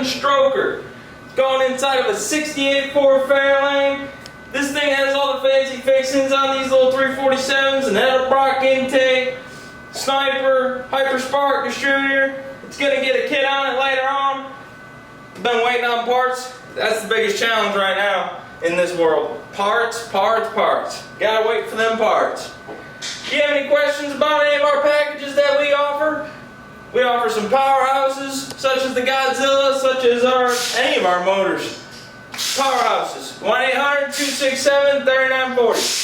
stroker. It's going inside of a 68 Ford Fairlane. This thing has all the fancy fixings on these little 347s, an Edelbrock intake, Sniper, Hyper Spark distributor. It's going to get a kit on it later on. Been waiting on parts. That's the biggest challenge right now in this world. Parts, parts, parts. Gotta wait for them parts. If you have any questions about any of our packages that we offer some powerhouses, such as the Godzilla, such as any of our motors. Powerhouses. 1-800-267-3940.